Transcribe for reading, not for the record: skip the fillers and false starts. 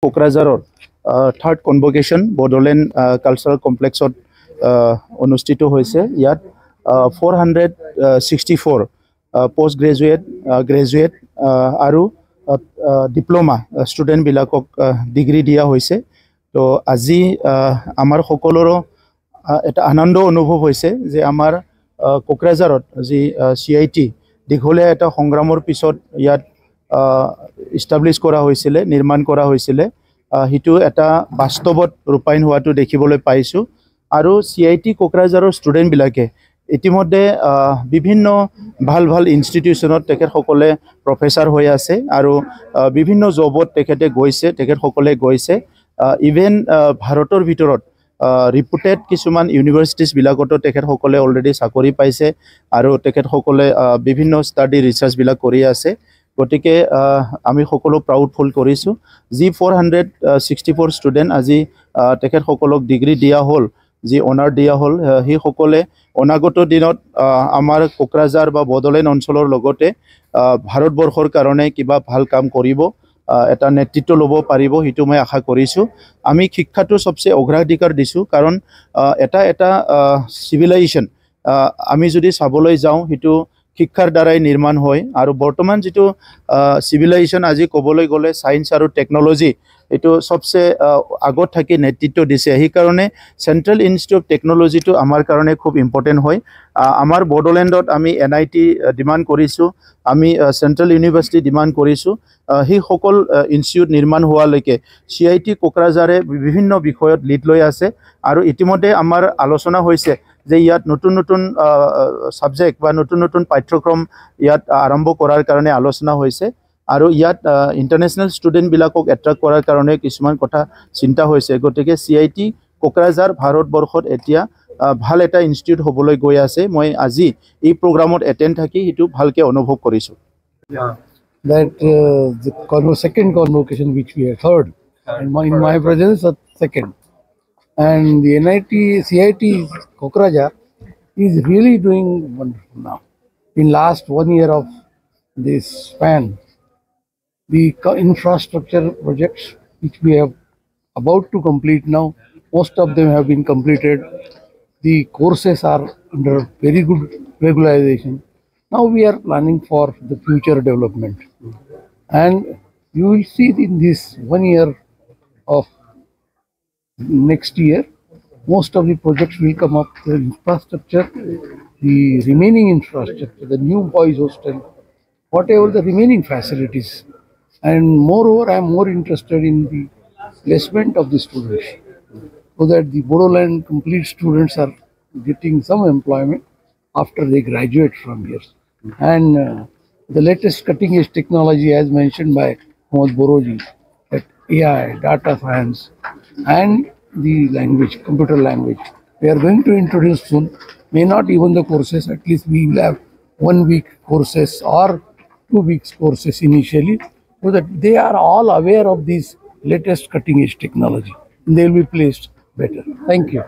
KOKRAJHAR third convocation Bodoland cultural complex অনুষ্ঠিত হৈছে ইয়াত 464 post graduate graduate আৰু diploma student বিলাকক ডিগ্ৰী দিয়া হৈছে তো আজি আমাৰ সকলোৰ এটা আনন্দ অনুভৱ হৈছে যে আমাৰ কোকৰাঝাৰত যি CIT দীঘলীয়া এটা সংগ্ৰামৰ পিছত ইয়াত ইস্টাবলিশ কৰা হৈছিল নিৰ্মাণ কৰা হৈছিল হিটো এটা বাস্তৱত ৰূপায়ণ হোৱাটো দেখিবলৈ পাইছো আৰু CIT কোকৰাঝাৰৰ ষ্টুডেন্ট বিলাকে ইতিমধ্যে বিভিন্ন ভাল ইনষ্টিটিউচনত তেখেত সকলে প্ৰফেসৰ হৈ আছে আৰু বিভিন্ন জবত তেখেতে গৈছে তেখেত সকলে গৈছে ইভেন ভাৰতৰ ভিতৰত ৰিপুটেড কিছুমান ইউনিভাৰ্সিটিজ বিলাকতো তেখেত সকলে অলৰেডি চাকৰি পাইছে আৰু তেখেত সকলে বিভিন্ন ষ্টাডি ৰিসাৰ্চ বিলাক কৰি আছে গতিকে আমি সকলো প্ৰাউড ফুল কৰিছো যি 464 ষ্টুডেন্ট আজি তেখেত সকলক ডিগ্ৰী দিয়া হল যি অনাৰ দিয়া হল হি সকলে অনাগত দিনত আমাৰ কোকৰাঝাৰ বা বদলেণ্ড অঞ্চলৰ লগতে ভাৰতবৰ্ষৰ কাৰণে কিবা ভাল কাম কৰিব এটা নেতৃত্ব ল'ব পাৰিব হিটো মই আশা কৰিছো আমি শিক্ষাটো সবচে অগ্ৰাধিকাৰ দিছো কাৰণ এটা সিভিলাইজেশন আমি যদি চাবলৈ যাওঁ হিটো শিক্ষাৰ দ্বাৰাই নিৰ্মাণ হয় আৰু বৰ্তমান যেটো সিভিলাইজেশন আজি কবলৈ গলে সায়েন্স আৰু টেকনলজি এটো সবচে আগত থাকি নেতৃত্ব দিছে এই কাৰণে সেন্ট্ৰাল ইনষ্টিটিউট অফ টেকনলজি তো আমাৰ কাৰণে খুব ইম্পৰ্টেন্ট হয় আমাৰ বডোলেণ্ডত আমি NIT ডিমান্ড কৰিছো আমি সেন্ট্ৰাল ইউনিভাৰ্সিটি ডিমান্ড কৰিছো হি সকল ইনষ্টিটিউট নিৰ্মাণ হোৱালৈকে CIT কোকৰাঝাৰে বিভিন্ন বিষয়ত লিড লৈ আছে আৰু ইতিমধ্যে আমাৰ আলোচনা হৈছে যে ইয়াত নতুন সাবজেক্ট বা নতুন পাঠ্যক্ৰম ইয়াত আৰম্ভ কৰাৰ কাৰণে আলোচনা হৈছে আৰু ইয়াত ইন্টাৰনেশনাল ষ্টুডেন্ট বিলাকক এট্ৰাক্ট কৰাৰ কাৰণে কিছুমান কথা চিন্তা হৈছে গতিকে CIT কোকৰাঝাৰ ভাৰতবৰ্ষত এতিয়া ভাল এটা ইনষ্টিটিউট হ'বলৈ গৈ আছে মই আজি এই প্ৰগ্ৰামত এটেন্ড থাকি হিটো ভালকে অনুভৱ কৰিছো that the second convocation which we have heard in my presence second and the CIT KOKRAJHAR is really doing wonderful now. In last 1 year of this span, the infrastructure projects which we have about to complete now, most of them have been completed. The courses are under very good regularization. Now we are planning for the future development, and you will see in this 1 year of next year, most of the projects will come up. The infrastructure, the remaining infrastructure, the new boys hostel, whatever the remaining facilities, and moreover, I am more interested in the placement of the students, so that the Bodoland complete students are getting some employment after they graduate from here. And the latest cutting edge technology, as mentioned by Mohd Boroji, that AI, data science, and the language, computer language, we are going to introduce soon. May not even the courses, at least we will have 1 week courses or 2 weeks courses initially, so that they are all aware of this latest cutting edge technology. They will be placed better. Thank you.